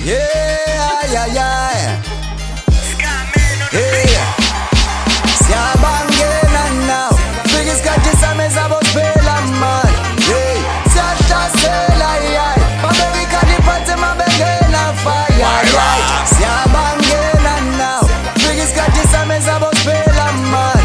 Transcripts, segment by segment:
Yeah, yeah, yeah. Hey, siyabangena now. Isikhathi sami sabophela man. Hey, siyahlasela yeah. Mabeke ikhali phansi mabengena fire right. Siyabangena now. Isikhathi sami sabophela man.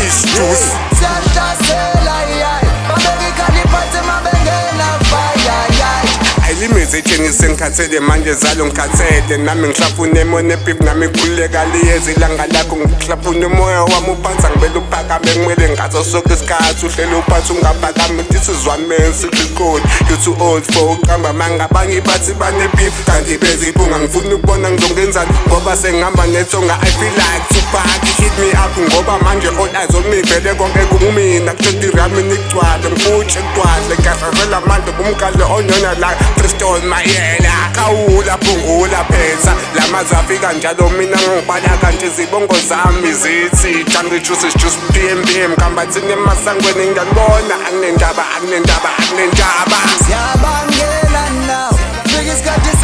Siyahlasela yeah. Mabeke ikhali phansi mabengena fire right. Ayilimize etshengise ngikhathele manje zalo ngikhathele nami ngihlafuna emone beef nami khuleka liyezi ilanga lakho ngihlafuna umoya wami uphansi ngibele uphakame kumele ngazo sonke isikhathi uhlele uphansi ungaphakami this is one man secret code you too old for uqamba mangabanye bathi bane beef kanti beziphunga ngifuna ukubona ngizongenzani ngoba sengihamba nethonga I feel like Tupac hit me up ngoba manje all eyes on me vele konke kumina kuthi rami nikugcwale mfutshe kugcwale ngasazela manje kumkale onyona la Crystal Mayela kawula phungula phetha lamazwi afika njalo mina ngibhala kanje izibongo zami zithi jungle juice is just BM kambathini emasangweni ngiyabona akunendaba Siyabangena now. Isikhathi